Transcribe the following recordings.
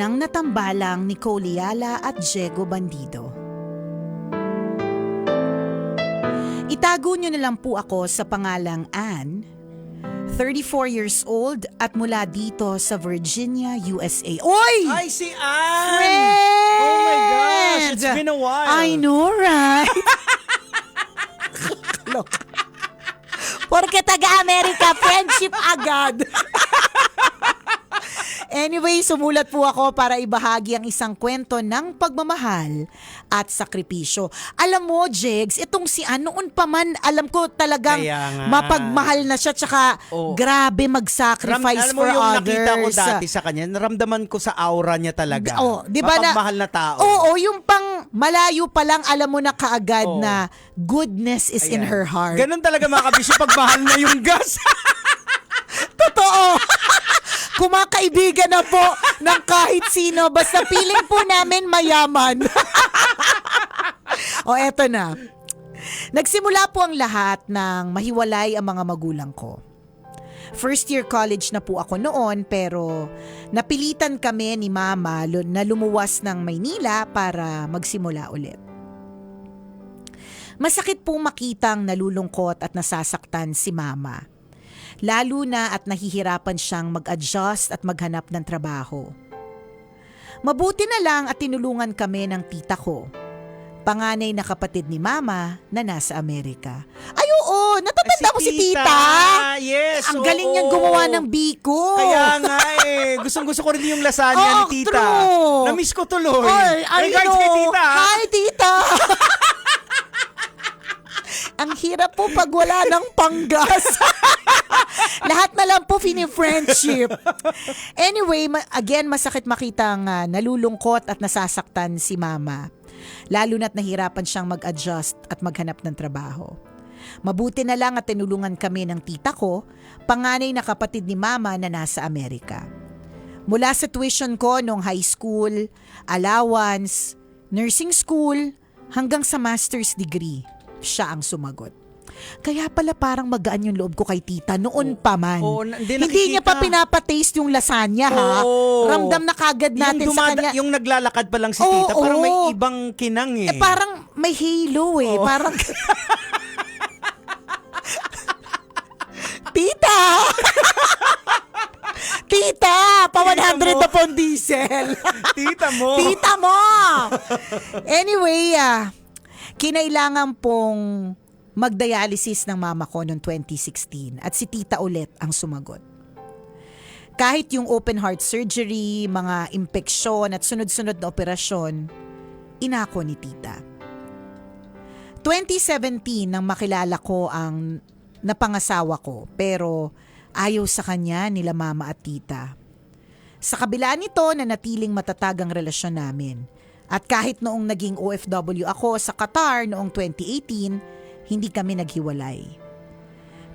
ng natambalang Nicole Yala at Diego Bandido. Itago niyo na lang po ako sa pangalang Anne, 34 years old at mula dito sa Virginia, USA. Oy! Ay, si Anne! Friend! Oh my gosh, it's been a while. I know, right? Porque taga-Amerika, friendship agad. Anyway, sumulat po ako para ibahagi ang isang kwento ng pagmamahal at sakripisyo. Alam mo, Jegs, itong si Ann, noon pa man, alam ko talagang mapagmahal na siya, tsaka grabe mag-sacrifice for others. Alam mo yung nakita ko dati sa kanya, naramdaman ko sa aura niya talaga. Diba mapagmahal na tao. Oo, yung pang malayo pa lang, alam mo na kaagad na goodness is in her heart. Ganun talaga mga kabisyo, pagmahal na yung gas. Totoo. Kumakaibigan na po ng kahit sino. Basta feeling po namin mayaman. Eto na. Nagsimula po ang lahat ng mahiwalay ang mga magulang ko. First year college na po ako noon, pero napilitan kami ni Mama na lumuwas ng Maynila para magsimula ulit. Masakit po makitang nalulungkot at nasasaktan si Mama. Lalo na at nahihirapan siyang mag-adjust at maghanap ng trabaho. Mabuti na lang at tinulungan kami ng tita ko, panganay na kapatid ni Mama na nasa Amerika. Ay oo, natatanda mo si tita? Yes. Ang galing niyang gumawa ng biko. Kaya nga gustong-gusto ko rin yung lasagna ni tita. True. Na-miss ko tuloy. Ay, guys, kay tita. Hi, tita. Ang hirap po pag wala ng panggas. Lahat na lang po fini-friendship. Anyway, again, masakit makitang nalulungkot at nasasaktan si Mama. Lalo na't nahirapan siyang mag-adjust at maghanap ng trabaho. Mabuti na lang at tinulungan kami ng tita ko, panganay na kapatid ni Mama na nasa Amerika. Mula sa tuition ko nung high school, allowance, nursing school, hanggang sa master's degree, siya ang sumagot. Kaya pala parang magaan yung loob ko kay tita noon pa man. Hindi niya pa pinapataste yung lasagna ha. Ramdam na kagad natin sa kanya. Yung naglalakad pa lang si tita, parang may ibang kinang parang may halo parang Tita! Tita! Pa 100 na pong diesel. Tita mo! Tita mo! Anyway, kinailangan pong magdialysis ng mama ko noong 2016 at si tita ulit ang sumagot. Kahit yung open heart surgery, mga impeksyon at sunod-sunod na operasyon, inako ni tita. 2017 nang makilala ko ang napangasawa ko, pero ayaw sa kanya nila mama at tita. Sa kabila nito, nanatiling matatag ang relasyon namin. At kahit noong naging OFW ako sa Qatar noong 2018, hindi kami naghiwalay.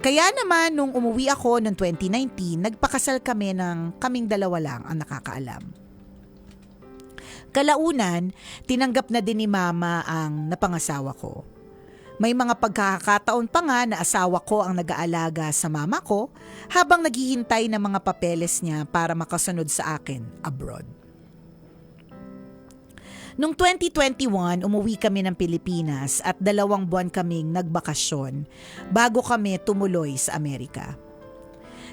Kaya naman nung umuwi ako noong 2019, nagpakasal kami ng kaming dalawa lang ang nakakaalam. Kalaunan, tinanggap na din ni Mama ang napangasawa ko. May mga pagkakataon pa nga na asawa ko ang nag-aalaga sa mama ko habang naghihintay ng mga papeles niya para makasunod sa akin abroad. Noong 2021, umuwi kami ng Pilipinas at 2 buwan kaming nagbakasyon bago kami tumuloy sa Amerika.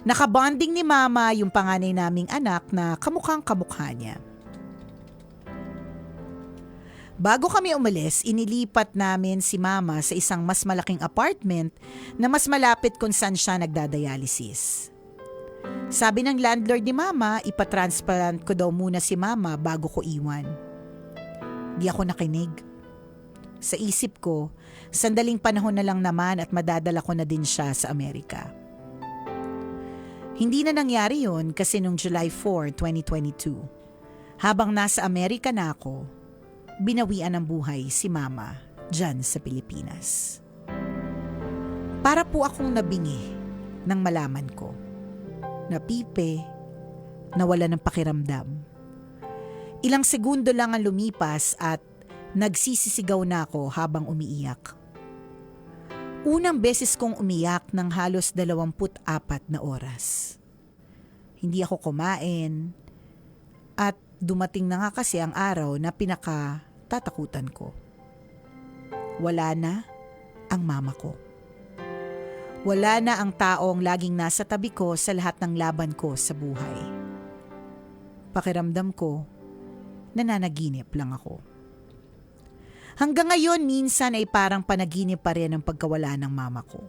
Nakabonding ni Mama yung panganay naming anak na kamukhang kamukha niya. Bago kami umalis, inilipat namin si Mama sa isang mas malaking apartment na mas malapit kung saan siya nagdadialysis. Sabi ng landlord ni Mama, ipatransplant ko daw muna si Mama bago ko iwan. Di ako nakinig. Sa isip ko, sandaling panahon na lang naman at madadala ko na din siya sa Amerika. Hindi na nangyari yun kasi nung July 4, 2022, habang nasa Amerika na ako, binawian ng buhay si Mama dyan sa Pilipinas. Para po akong nabingi nang malaman ko. Napipe, nawala ng pakiramdam. Ilang segundo lang ang lumipas at nagsisisigaw na ako habang umiiyak. Unang beses kong umiyak ng halos 24 na oras. Hindi ako kumain at dumating na nga kasi ang araw na pinakatatakutan ko. Wala na ang mama ko. Wala na ang taong laging nasa tabi ko sa lahat ng laban ko sa buhay. Pakiramdam ko, nananaginip lang ako. Hanggang ngayon, minsan ay parang panaginip pa rin ang pagkawala ng mama ko.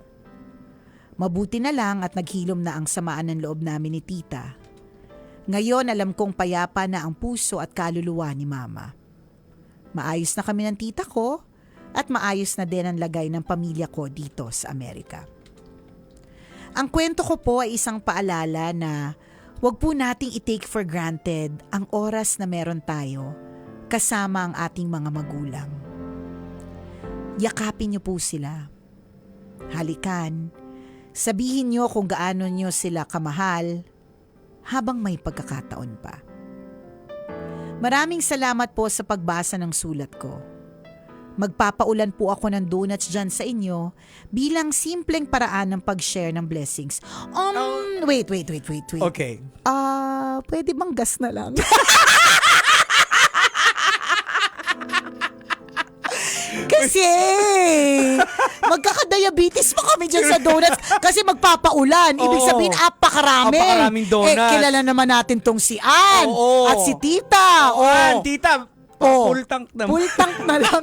Mabuti na lang at naghilom na ang samaan ng loob namin ni tita. Ngayon alam kong payapa na ang puso at kaluluwa ni mama. Maayos na kami ng tita ko at maayos na din ang lagay ng pamilya ko dito sa Amerika. Ang kwento ko po ay isang paalala na huwag po nating i-take for granted ang oras na meron tayo kasama ang ating mga magulang. Yakapin niyo po sila. Halikan, sabihin niyo kung gaano niyo sila kamahal habang may pagkakataon pa. Maraming salamat po sa pagbasa ng sulat ko. Magpapaulan po ako ng donuts dyan sa inyo bilang simpleng paraan ng pag-share ng blessings. Wait. Okay. Pwede bang gas na lang? Kasi magkaka-diabetes pa kami dyan sa donuts kasi magpapaulan. Ibig sabihin, apakarami. Apakaraming donuts. Kilala naman natin tong si Ann at si Tita. Ann, Tita, full tank na. Full tank na lang.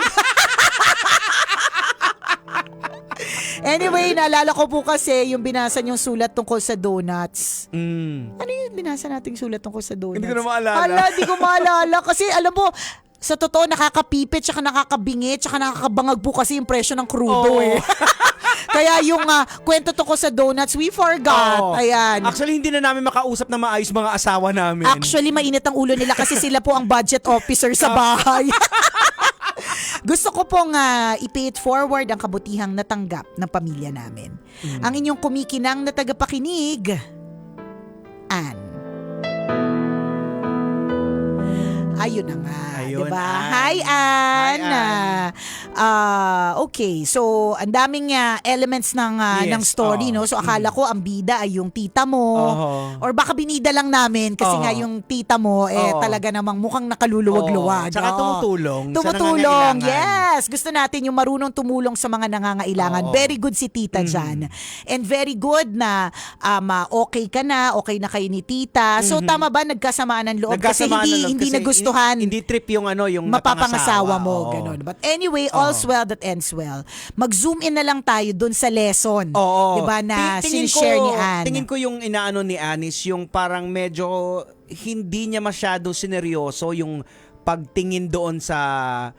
Anyway, naalala ko po kasi yung binasa niyong sulat tungkol sa donuts. Ano yung binasa nating sulat tungkol sa donuts? Hindi ko na maalala. Hindi ko maalala. Kasi alam mo, sa totoo, nakakapipit, tsaka nakakabingit, tsaka nakakabangag po kasi yung presyo ng krudo Kaya yung kwento tungkol sa donuts, we forgot. Ayan. Actually, hindi na namin makausap na maayos mga asawa namin. Actually, mainit ang ulo nila kasi sila po ang budget officer sa bahay. Gusto ko pong i-pay it forward ang kabutihang natanggap ng pamilya namin. Ang inyong kumikinang na tagapakinig, Ann. Ayun na nga, Ayun, diba? Ann. Hi, Ann. Hi, Ann. Okay, so ang daming elements ng story, no? So akala ko ang bida ay yung tita mo. Or baka binida lang namin kasi nga yung tita mo talaga namang mukhang nakaluluwag-luwag. Tsaka tumutulong. Tumutulong, yes. Gusto natin yung marunong tumulong sa mga nangangailangan. Very good si tita dyan. And very good na okay ka na, okay na kayo ni tita. So tama ba, nagkasamaan ng loob? Kasi hindi nagustuhan. Hindi trip yung yung mapapangasawa mo, ganun. But anyway, all's well that ends well. Mag-zoom in na lang tayo dun sa lesson. Diba, na sinishare ni Ann. Tingin ko yung inaano ni Anis, yung parang medyo hindi niya masyado sineryoso yung pagtingin doon sa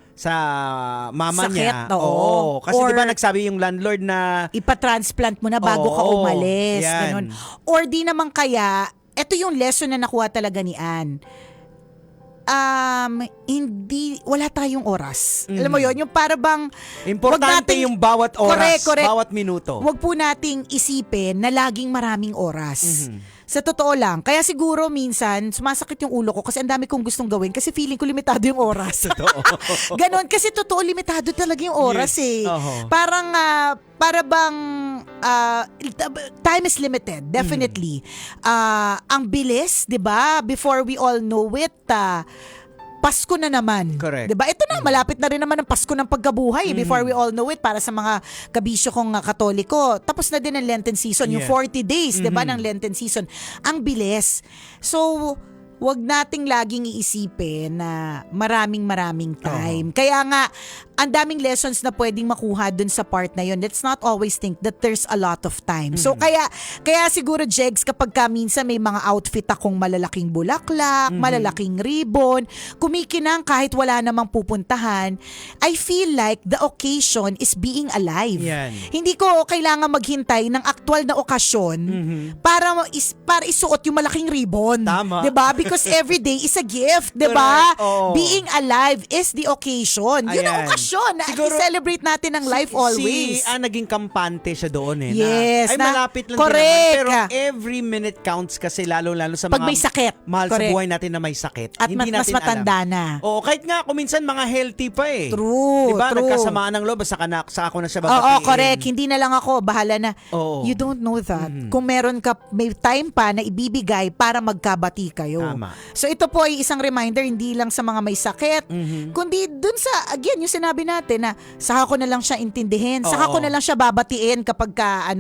mama Sakit, niya. Oo. Kasi or, 'di ba nagsabi yung landlord na ipa-transplant mo na bago ka umalis, ganun. Or di naman kaya, eto yung lesson na nakuha talaga ni Ann. Wala tayong oras. Alam mo yon, yung para bang importante yung bawat oras, correct. bawat minuto. Huwag po nating isipin na laging maraming oras. Sa totoo lang. Kaya siguro minsan, sumasakit yung ulo ko kasi ang dami kong gustong gawin kasi feeling ko limitado yung oras. Ganon. Kasi totoo, limitado talaga yung oras Parang, para bang time is limited, definitely. Ang bilis, 'di ba? Before we all know it, Pasko na naman. Correct. 'Di ba? Ito na, malapit na rin naman ang Pasko ng pagkabuhay. Before we all know it, para sa mga kabisyo kong Katoliko, tapos na din ang Lenten season, yung 40 days, 'di ba, ng Lenten season. Ang bilis. So, wag nating laging iisipin na maraming time. Kaya nga, ang daming lessons na pwedeng makuha dun sa part na yun. Let's not always think that there's a lot of time. So, kaya siguro, Jegs, kapag minsan may mga outfit akong malalaking bulaklak, malalaking ribbon, kumikinang kahit wala namang pupuntahan, I feel like the occasion is being alive. Yan. Hindi ko kailangan maghintay ng aktual na okasyon para isuot yung malaking ribbon. Tama. 'Di ba? Because every day is a gift, 'di ba? Correct. Being alive is the occasion. Yun ang Ayan. okasyon tradisyon na Siguro, i-celebrate natin ang life always. Naging kampante siya doon Yes, Ay, na- malapit lang din correct. naman. Pero every minute counts kasi lalo sa Pag mga may sakit. mahal sa Correct. buhay natin na may sakit. At Hindi mas natin matanda alam. na. Oo, kahit nga kuminsan mga healthy pa eh. True, Diba? true. Nagkasamaan ng loob, sa ako na siya Oo, babatiin. correct. Hindi na lang ako, bahala na. Oo. You don't know that. Kung meron ka, may time pa na ibibigay para magkabati kayo. Tama. So ito po ay isang reminder, hindi lang sa mga may sakit, kundi dun sa, again, yung sinabi natin na saka ko na lang siya intindihin, saka Oo. ko na lang siya babatiin kapag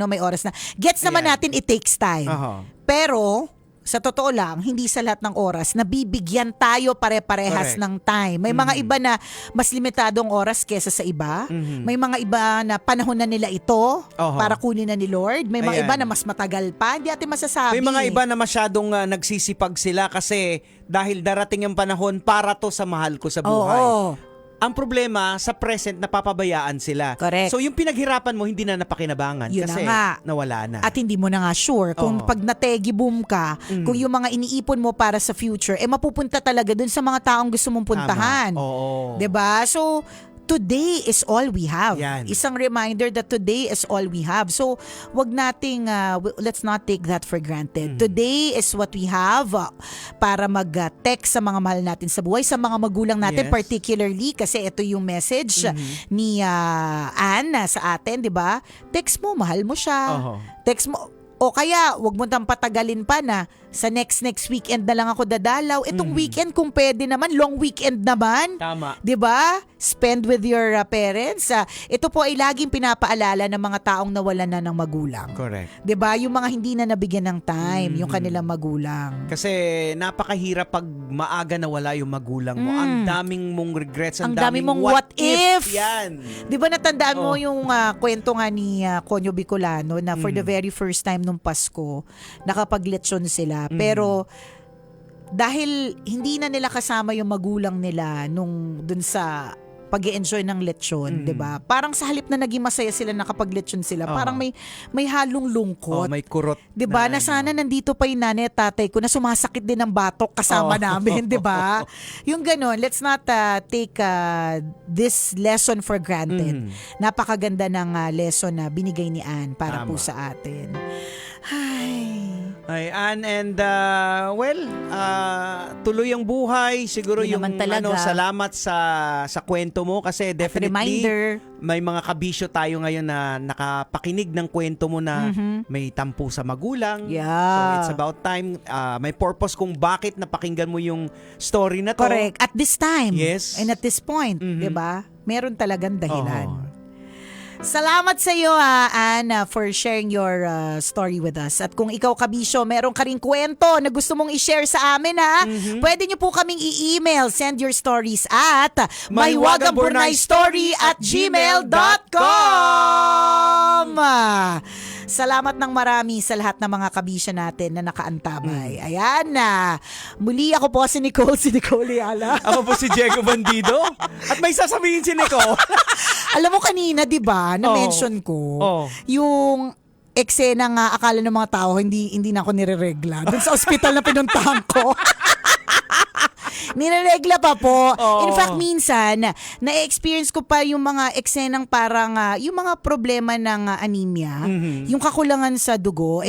may oras na. Gets naman Ayan. natin, it takes time. Aha. Pero, sa totoo lang, hindi sa lahat ng oras nabibigyan tayo pare-parehas Correct. ng time. May mga iba na mas limitadong oras kesa sa iba. May mga iba na panahon na nila ito para kunin na ni Lord. May mga Ayan. iba na mas matagal pa. Hindi natin masasabi. May mga iba na masyadong nagsisipag sila kasi dahil darating yung panahon para to sa mahal ko sa buhay. Oo. Ang problema, sa present, napapabayaan sila. Correct. So yung pinaghirapan mo, hindi na napakinabangan Yun kasi na nga. nawala na. At hindi mo na nga sure kung Oo. pag nategi boom ka, kung yung mga iniipon mo para sa future, mapupunta talaga dun sa mga taong gusto mong puntahan. Tama. Oo. 'Di ba? So, today is all we have. Yan. Isang reminder that today is all we have. So, wag nating, let's not take that for granted. Today is what we have para mag-text sa mga mahal natin sa buhay, sa mga magulang natin, Yes. particularly kasi ito yung message ni Anne sa atin, di ba? Text mo, mahal mo siya. Oho. Text mo, o kaya, wag mo tang patagalin pa na sa next weekend na lang ako dadalaw. Itong weekend kung pwede naman, long weekend naman. Tama. 'Di ba? Spend with your parents. Ito po ay laging pinapaalala ng mga taong nawalan na ng magulang. Correct. 'Di ba? Yung mga hindi na nabigyan ng time, yung kanilang magulang. Kasi napakahirap pag maaga nawala yung magulang mo. Ang daming mong regrets, Ang dami mong what if. Yan. 'Di ba natandaan mo yung kwento nga ni Conyo Bicolano na for the very first time nung Pasko, nakapag-lechon sila. Pero dahil hindi na nila kasama yung magulang nila nung dun sa pag-e-enjoy ng lechon, 'di ba? Parang sa halip na naging masaya sila nakapag-lechon sila, parang may halong lungkot. May kurot. 'Di ba? Na sana nandito pa yung nanay at tatay ko na sumasakit din ng batok kasama namin, 'di ba? Yung ganon, let's not take this lesson for granted. Napakaganda ng lesson na binigay ni Anne para po Tama. sa atin. Ay, Ann, and tuloy ang buhay. Siguro Yun yung naman talaga. salamat sa kwento mo kasi definitely reminder. may mga kabisyo tayo ngayon na nakapakinig ng kwento mo na may tampo sa magulang. Yeah. So it's about time. May purpose kung bakit napakinggan mo yung story na to. Correct. At this time. Yes. And at this point, 'di ba? Meron talagang dahilan. Oo. Salamat sa iyo, Anne, for sharing your story with us. At kung ikaw, kabisyo, meron ka ring kwento na gusto mong i-share sa amin, pwede niyo po kaming i-email. Send your stories at maywagamburnaystory@gmail.com. Salamat ng marami sa lahat ng mga kabisya natin na nakaantabay. Ayan na. Muli ako po si Nicole Yala. Ako po si Diego Bandido. At may sasabihin si Nico. Alam mo kanina, 'di ba, na-mention ko yung eksena nga akala ng mga tao hindi na ako nireregla. Doon sa ospital na pinuntahan ko. Nireregla pa po. In fact, minsan, na-experience ko pa yung mga eksenang parang, yung mga problema ng anemia, yung kakulangan sa dugo,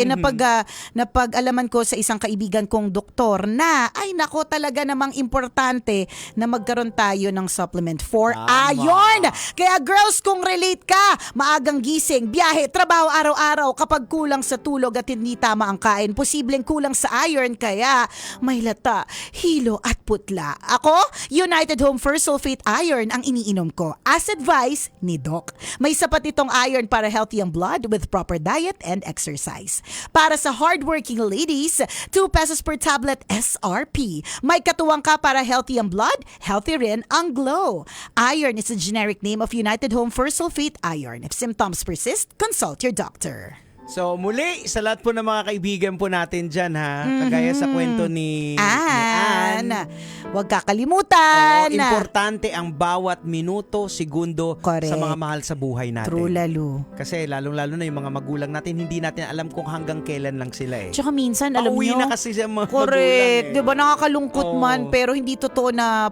napag-alaman ko sa isang kaibigan kong doktor na, ay nako, talaga namang importante na magkaroon tayo ng supplement for iron. Kaya girls, kung relate ka, maagang gising, biyahe, trabaho araw-araw, kapag kulang sa tulog at hindi tama ang kain, posibleng kulang sa iron, kaya may lata, hilo at putla. Ako, United Home First Sulfate Iron ang iniinom ko as advice ni Doc. May sapat itong iron para healthy ang blood with proper diet and exercise. Para sa hardworking ladies, 2 pesos per tablet SRP. May katuwang ka para healthy ang blood, healthy rin ang glow. Iron is a generic name of United Home First Sulfate Iron. If symptoms persist, consult your doctor. So muli, sa lahat po ng mga kaibigan po natin dyan kagaya sa kwento ni Anne, huwag kakalimutan. Importante ang bawat minuto, segundo Correct. sa mga mahal sa buhay natin. True, lalo. Kasi lalong-lalo na yung mga magulang natin, hindi natin alam kung hanggang kailan lang sila eh. Tsaka minsan, alam Pauwi nyo, na kasi sa mga correct. magulang eh. Di ba nakakalungkot Oo. man, pero hindi totoo na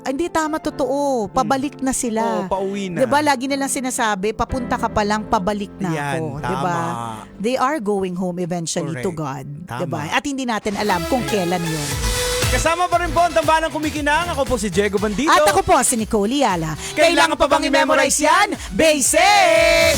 hindi tama, totoo. Pabalik na sila. Oo, pauwi na. 'Di ba? Lagi nilang sinasabi, papunta ka pa lang, pabalik na Yan, ako, 'di tama. ba? They are going home eventually to Correct. God, Tama. 'di ba? At hindi natin alam kung kailan 'yun. Kasama pa rin po ang tambalang kumikinang. Ako po si Diego Bandito. At ako po si Nicole Yala. Kailangan pa bang i-memorize yan? Basic!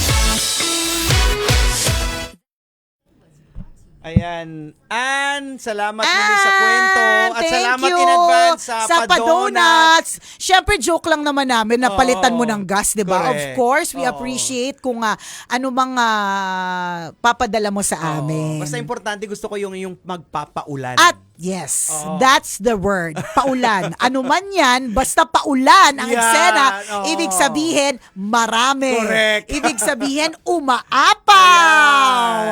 Ayan. Ann, salamat muli sa kwento. At thank salamat you in advance sa pa-donuts. pa-donuts. Siyempre, joke lang naman namin na palitan mo Oo, ng gas, di ba? Of correct. course, we Oo. appreciate kung ano mang papadala mo sa Oo. amin. Basta importante, gusto ko yung magpapaulan. At yes, Oo. that's the word. Paulan. Ano man yan, basta paulan ang Yan, eksena, oo. ibig sabihin, marami. Correct. Ibig sabihin, umaapaw.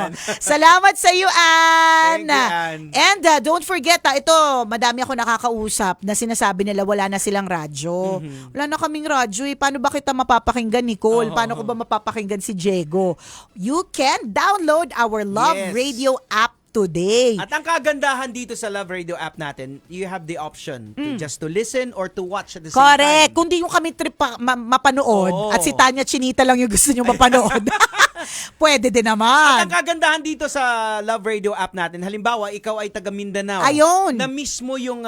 Ayan. Salamat sa iyo, Ann. Thank you, Ann. And don't forget, ito, madami ako nakakausap na sinasabi nila wala na silang radyo. Wala na kaming radyo eh. Paano ba kita mapapakinggan, Nicole? Oo. Paano ko ba mapapakinggan si Diego? You can download our Love Yes. Radio app today. At ang kagandahan dito sa Love Radio app natin, you have the option to just to listen or to watch at the same Correct. time. Kung di yung kami trip mapanood Oo. at si Tanya Chinita lang yung gusto nyo mapanood, pwede din At naman. ang kagandahan dito sa Love Radio app natin, halimbawa, ikaw ay taga Mindanao. Ayun. Na mismo yung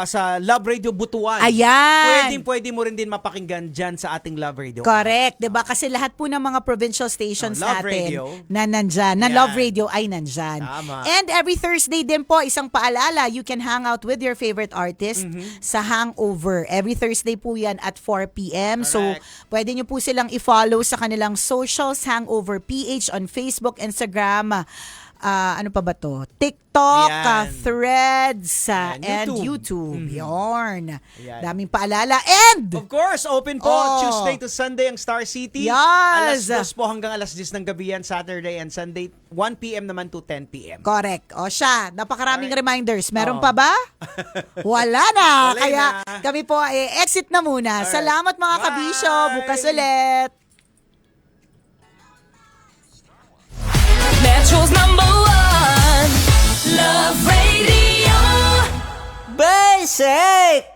sa Love Radio Butuan. Ayan. Pwede mo rin din mapakinggan dyan sa ating Love Radio. Correct. 'Di ba? Kasi lahat po ng mga provincial stations Love natin Radio. na nandyan, na Yan. Love Radio ay nandyan. Tama. And every Thursday din po, isang paalala, you can hang out with your favorite artist sa Hangover. Every Thursday po yan at 4 p.m. So, Correct. pwede nyo po silang i-follow sa kanilang socials, Hangover PH on Facebook, Instagram, ano pa ba to? TikTok, Ayan. Threads, Ayan, and YouTube. YouTube. Yorn. Ayan. Daming paalala. And, Of course, open po Oh. Tuesday to Sunday ang Star City. Yes. Alas 2 po hanggang alas 10 ng gabi yan, Saturday and Sunday, 1 p.m. naman to 10 p.m. correct. O siya, napakaraming Alright. reminders. Meron Oo. pa ba? Wala na. Wala Kaya na. kami po exit na muna. Alright. Salamat mga Bye. kabisyo. Bukas ulit. Metro's number one, Love Radio. Basic!